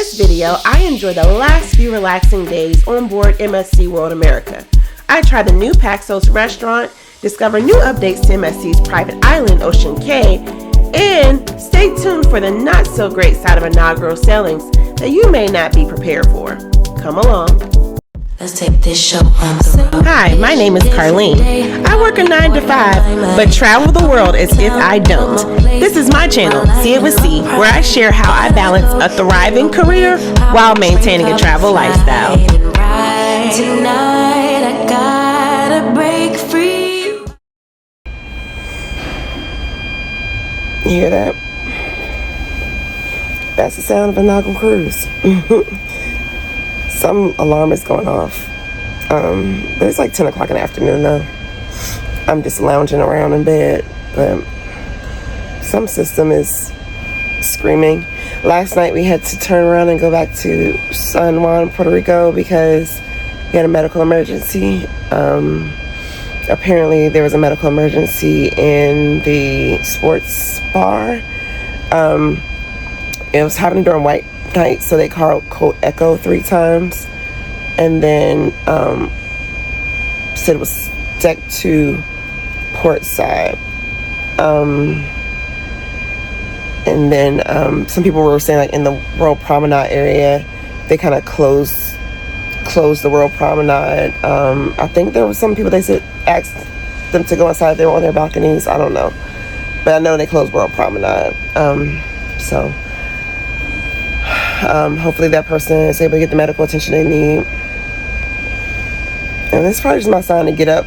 this video, I enjoy the last few relaxing days on board MSC World America. I tried the new Paxos restaurant, discovered new updates to MSC's private island, Ocean Cay, and stay tuned for the not so great side of inaugural sailings that you may not be prepared for. Come along. Let's take this show on the road. Hi, my name is Carlene. I work a 9 to 5, but travel the world as if I don't. This is my channel, See It With C, where I share how I balance a thriving career while maintaining a travel lifestyle. Tonight I gotta break free. You hear that? That's the sound of an inaugural cruise. Some alarm is going off. But it's like 10 o'clock in the afternoon now. I'm just lounging around in bed, but some system is screaming. Last night we had to turn around and go back to San Juan, Puerto Rico because we had a medical emergency. Apparently there was a medical emergency in the sports bar. It was happening during white night, so they called code echo 3 times, and then said it was deck 2 port side, and then some people were saying like in the World Promenade area they kind of closed the World Promenade. I think there was some people they said asked them to go inside, they were on their balconies. I don't know, but I know they closed World Promenade. So hopefully that person is able to get the medical attention they need. And this is probably just my sign to get up.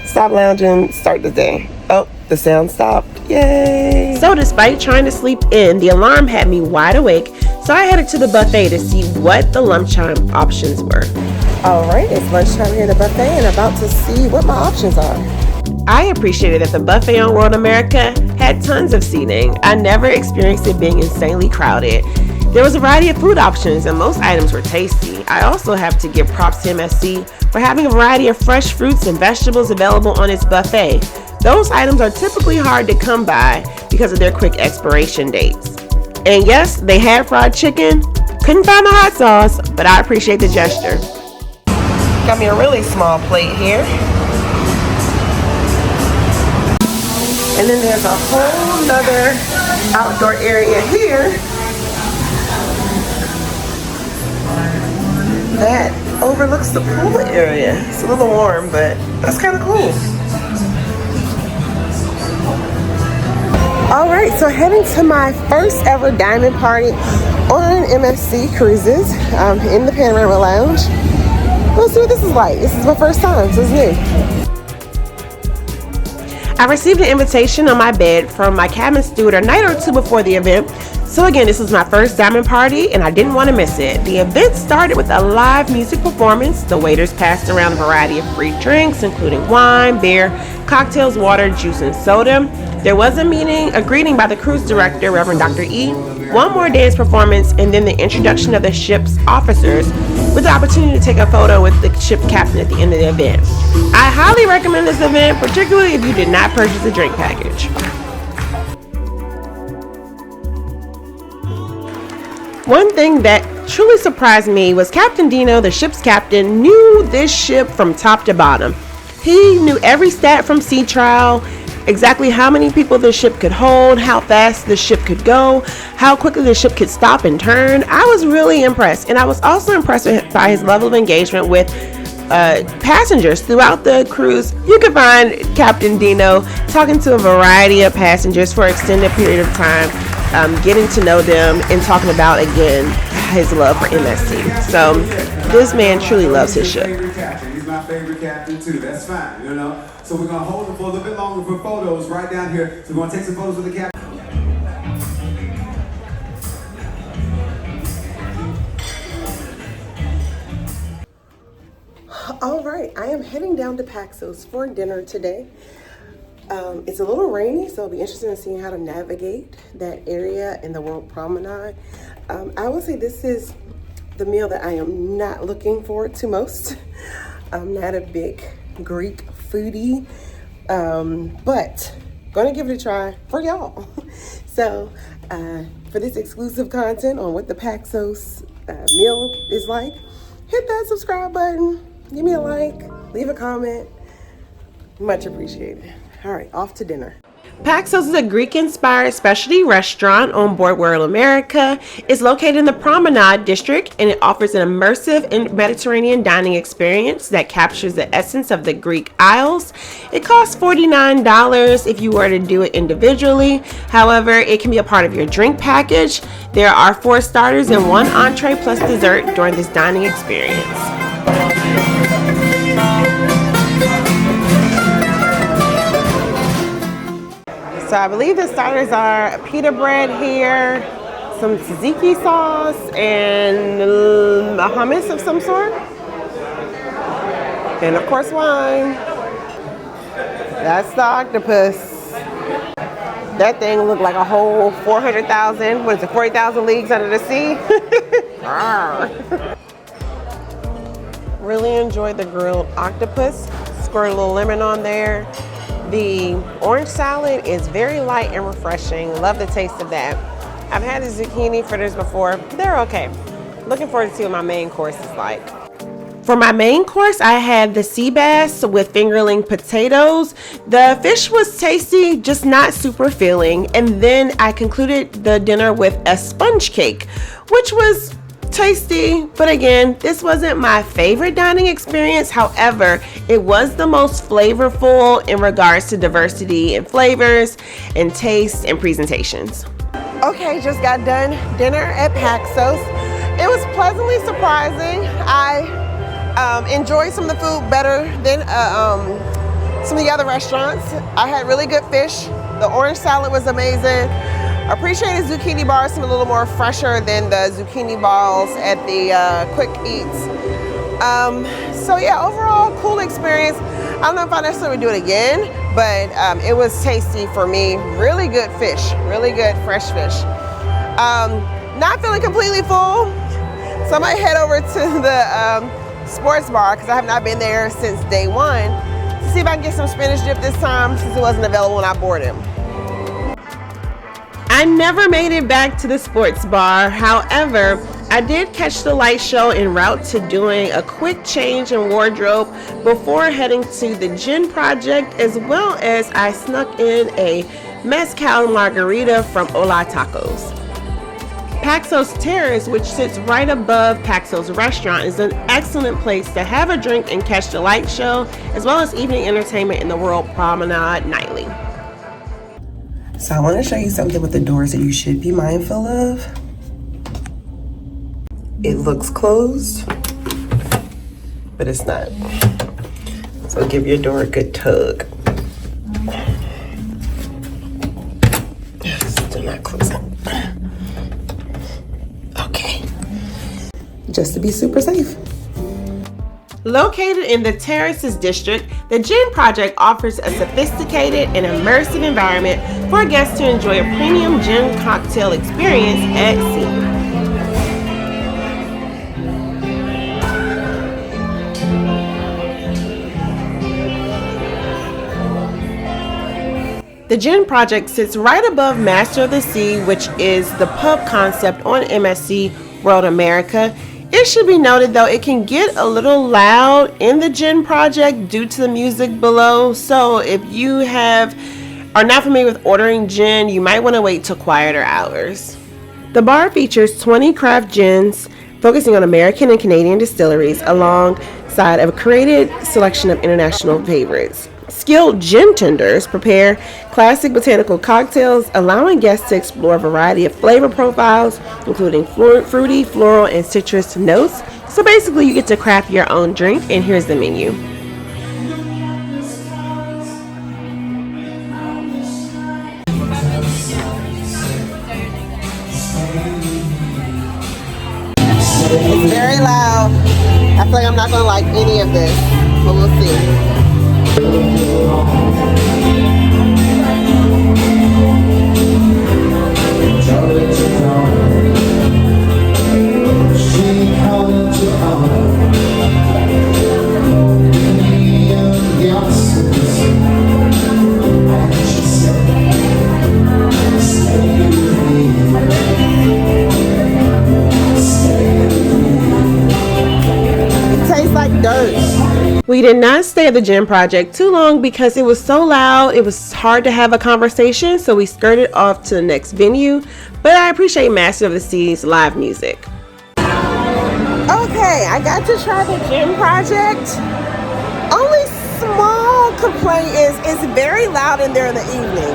Stop lounging, start the day. Oh, the sound stopped. Yay! So despite trying to sleep in, the alarm had me wide awake, so I headed to the buffet to see what the lunchtime options were. Alright, it's lunchtime here at the buffet and about to see what my options are. I appreciated that the buffet on World America had tons of seating. I never experienced it being insanely crowded. There was a variety of food options and most items were tasty. I also have to give props to MSC for having a variety of fresh fruits and vegetables available on its buffet. Those items are typically hard to come by because of their quick expiration dates. And yes, they had fried chicken. Couldn't find the hot sauce, but I appreciate the gesture. Got me a really small plate here. And then there's a whole nother outdoor area here that overlooks the pool area. It's a little warm, but that's kind of cool. Alright, so heading to my first ever diamond party on MSC Cruises in the Panorama Lounge. Let's see what this is like. This is my first time, so it's new. I received an invitation on my bed from my cabin steward a night or two before the event. So again, this was my first diamond party and I didn't want to miss it. The event started with a live music performance. The waiters passed around a variety of free drinks, including wine, beer, cocktails, water, juice, and soda. There was a greeting by the cruise director, Reverend Dr. E, one more dance performance, and then the introduction of the ship's officers with the opportunity to take a photo with the ship captain at the end of the event. I highly recommend this event, particularly if you did not purchase a drink package. One thing that truly surprised me was Captain Dino, the ship's captain, knew this ship from top to bottom. He knew every stat from sea trial, exactly how many people the ship could hold, how fast the ship could go, how quickly the ship could stop and turn. I was really impressed, and I was also impressed by his level of engagement with passengers throughout the cruise. You can find Captain Dino talking to a variety of passengers for an extended period of time, getting to know them and talking about, again, his love for MSC. So this man truly loves his ship. He's my favorite captain too. That's fine, you know. So we're gonna hold him for a little bit longer for photos right down here. So we're gonna take some photos with the captain. All right, I am heading down to Paxos for dinner today. It's a little rainy, so I'll be interested in seeing how to navigate that area in the World Promenade. I will say this is the meal that I am not looking forward to most. I'm not a big Greek foodie, but gonna give it a try for y'all. So for this exclusive content on what the Paxos meal is like, hit that subscribe button, give me a like, leave a comment. Much appreciated. All right, off to dinner. Paxos is a Greek-inspired specialty restaurant on board World America. It's located in the Promenade district, and it offers an immersive Mediterranean dining experience that captures the essence of the Greek Isles. It costs $49 if you were to do it individually. However, it can be a part of your drink package. There are 4 starters and 1 entree plus dessert during this dining experience. So I believe the starters are pita bread here, some tzatziki sauce, and a hummus of some sort. And of course wine. That's the octopus. That thing looked like a whole 400,000, what is it, 40,000 leagues under the sea? Really enjoyed the grilled octopus. Squirt a little lemon on there. The orange salad is very light and refreshing. Love the taste of that. I've had the zucchini fritters before. They're okay. Looking forward to see what my main course is like. For my main course, I had the sea bass with fingerling potatoes. The fish was tasty, just not super filling. And then I concluded the dinner with a sponge cake, which was tasty, but again, this wasn't my favorite dining experience. However, it was the most flavorful in regards to diversity in flavors and tastes and presentations. Okay, just got done dinner at Paxos. It was pleasantly surprising. I enjoyed some of the food better than some of the other restaurants. I had really good fish. The orange salad was amazing. Appreciated zucchini bars, some a little more fresher than the zucchini balls at the Quick Eats. So yeah, overall cool experience. I don't know if I necessarily do it again, but it was tasty for me. Really good fish, really good fresh fish. Not feeling completely full, so I might head over to the sports bar because I have not been there since day 1 to see if I can get some spinach dip this time since it wasn't available when I boarded. I never made it back to the sports bar. However, I did catch the light show en route to doing a quick change in wardrobe before heading to the gin project, as well as I snuck in a mezcal margarita from Hola Tacos. Paxos Terrace, which sits right above Paxos Restaurant, is an excellent place to have a drink and catch the light show, as well as evening entertainment in the World Promenade nightly. So I want to show you something with the doors that you should be mindful of. It looks closed, but it's not. So give your door a good tug. Still not closing. Okay. Just to be super safe. Located in the Terraces district, the Gin Project offers a sophisticated and immersive environment for guests to enjoy a premium gin cocktail experience at sea. The Gin Project sits right above Master of the Sea, which is the pub concept on MSC World America. It should be noted though, it can get a little loud in the Gin Project due to the music below. So if you are not familiar with ordering gin, you might want to wait till quieter hours. The bar features 20 craft gins focusing on American and Canadian distilleries alongside a curated selection of international favorites. Skilled gin tenders prepare classic botanical cocktails, allowing guests to explore a variety of flavor profiles, including fruity, floral, and citrus notes. So basically, you get to craft your own drink, and here's the menu. It's very loud. I feel like I'm not going to like any of this, but we'll see. We did not stay at the gym project too long because it was so loud, it was hard to have a conversation, so we skirted off to the next venue, but I appreciate Master of the Sea's live music. Okay, I got to try the gym project. Only small complaint is it's very loud in there in the evening.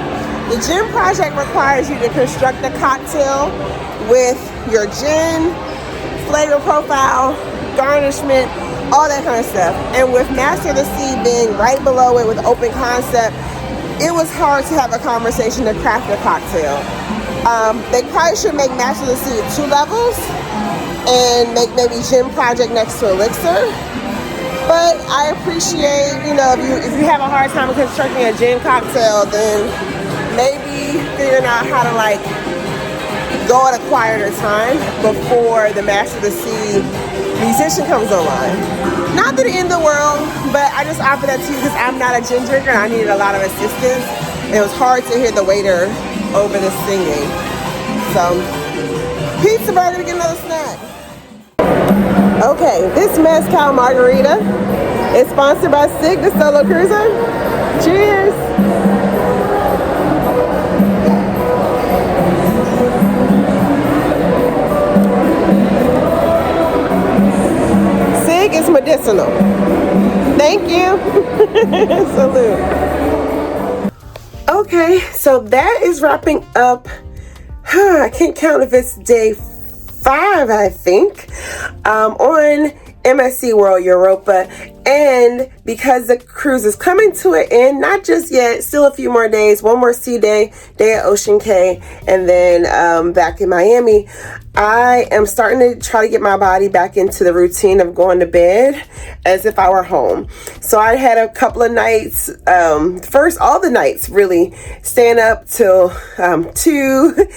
The gym project requires you to construct a cocktail with your gin, flavor profile, garnishment, all that kind of stuff. And with Master of the Sea being right below it with open concept, it was hard to have a conversation to craft a cocktail. They probably should make Master of the Sea 2 levels and make maybe gym project next to Elixir. But I appreciate, you know, if you have a hard time constructing a gin cocktail, then maybe figuring out how to like go at a quieter time before the Master of the Sea musician comes online. Not that it end the world, but I just offer that to you because I'm not a gin drinker and I needed a lot of assistance. It was hard to hear the waiter over the singing. So, pizza burger to get another snack. Okay, this mezcal margarita is sponsored by Sig, the solo cruiser. Cheers! Is medicinal. Thank you. Salute. Okay, so that is wrapping up. I can't count if it's day 5, I think, on MSC World Europa. And because the cruise is coming to an end, not just yet, still a few more days, one more sea day at Ocean Cay, and then back in Miami, I am starting to try to get my body back into the routine of going to bed as if I were home. So I had a couple of nights, first all the nights really, staying up till 2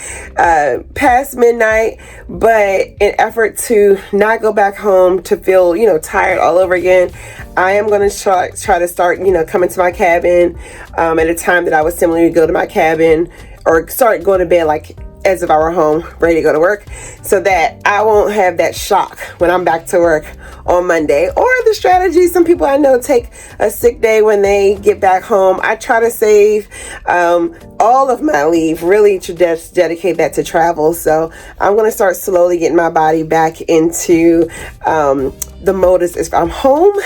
past midnight, but in effort to not go back home to feel, you know, tired all over again, I am going to try to start, you know, coming to my cabin at a time that I would similarly go to my cabin or start going to bed like as if I were home, ready to go to work, so that I won't have that shock when I'm back to work on Monday. Or the strategy, some people I know take a sick day when they get back home. I try to save all of my leave, really to just dedicate that to travel. So I'm going to start slowly getting my body back into the mode as if I'm home,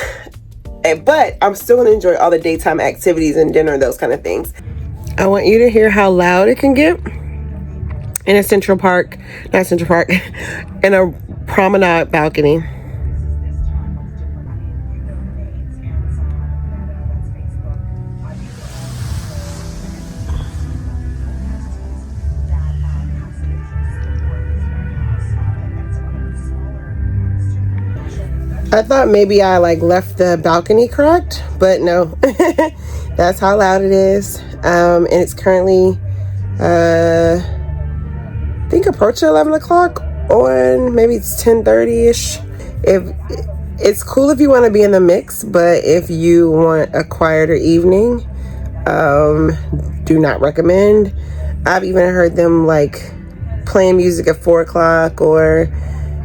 but I'm still going to enjoy all the daytime activities and dinner and those kind of things. I want you to hear how loud it can get in a in a promenade balcony. I thought maybe I like left the balcony cracked, but no. That's how loud it is. And it's currently I think approaching 11 o'clock on, maybe it's 10:30ish. If it's cool if you want to be in the mix, but if you want a quieter evening, do not recommend. I've even heard them like playing music at 4 o'clock or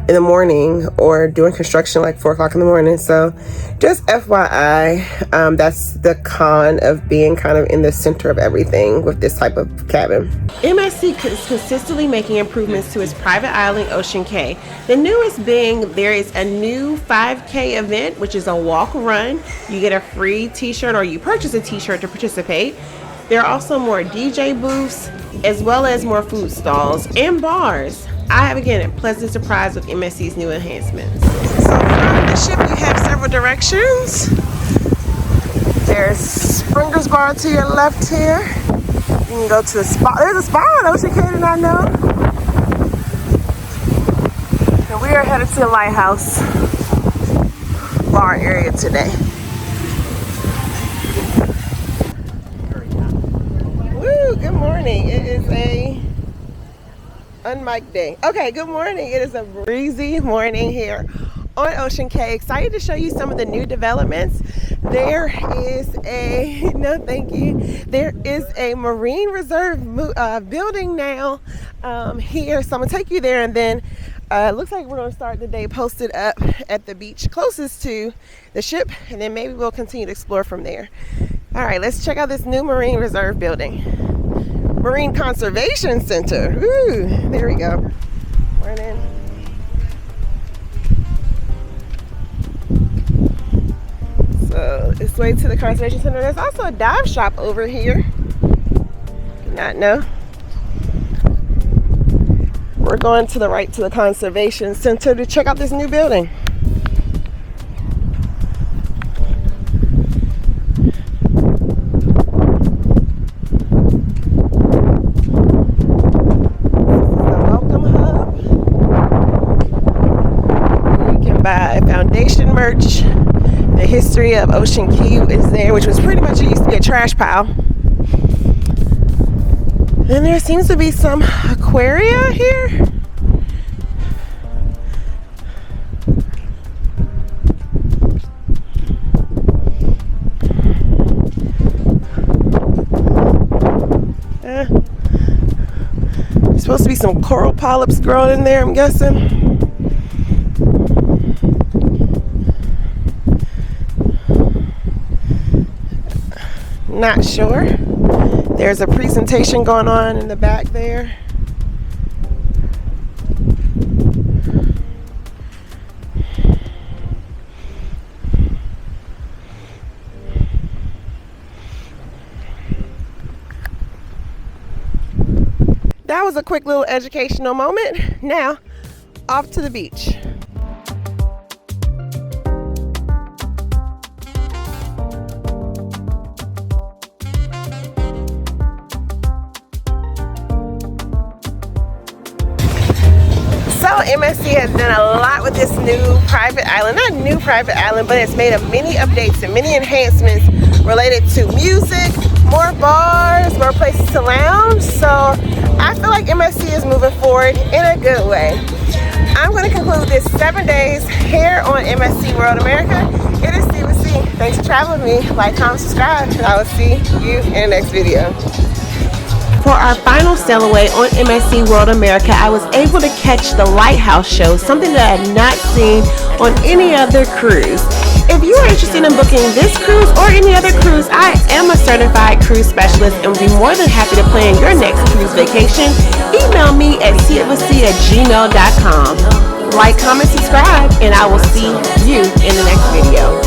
in the morning, or doing construction like 4 o'clock in the morning. So just FYI, that's the con of being kind of in the center of everything with this type of cabin. MSC is consistently making improvements to its private island, Ocean Cay. The newest being there is a new 5K event, which is a walk run. You get a free t-shirt, or you purchase a t-shirt to participate. There are also more DJ booths, as well as more food stalls and bars. I have again a pleasant surprise with MSC's new enhancements. So from the ship you have several directions. There's Springer's Bar to your left here. You can go to the spa. There's a spa on Ocean Cay, did I know? And we are headed to the Lighthouse bar area today. Woo, good morning. It is a unmiked day. Okay, good morning. It is a breezy morning here on Ocean Cay. Excited to show you some of the new developments. There is a, no thank you, there is a Marine Reserve building now here. So I'm gonna take you there, and then Looks like we're going to start the day posted up at the beach closest to the ship, and then maybe we'll continue to explore from there. All right, let's check out this new Marine Reserve building. Marine Conservation Center. Ooh, there we go. Morning. So this way to the Conservation Center. There's also a dive shop over here. Did not know. We're going to the right to the Conservation Center to check out this new building. Foundation merch. The history of Ocean Cay is there, which was pretty much, it used to be a trash pile. And there seems to be some aquaria here. There's supposed to be some coral polyps growing in there, I'm guessing. Not sure. There's a presentation going on in the back there. That was a quick little educational moment. Now, off to the beach. MSC has done a lot with this new private island. Not new private island, but it's made many updates and many enhancements related to music, more bars, more places to lounge. So I feel like MSC is moving forward in a good way. I'm going to conclude this 7 days here on MSC World America. It is Steve with C. Thanks for traveling with me. Like, comment, subscribe, and I will see you in the next video. For our final sail away on MSC World America, I was able to catch the lighthouse show, something that I had not seen on any other cruise. If you are interested in booking this cruise or any other cruise, I am a certified cruise specialist and will be more than happy to plan your next cruise vacation. Email me at citwithc@gmail.com. Like, comment, subscribe, and I will see you in the next video.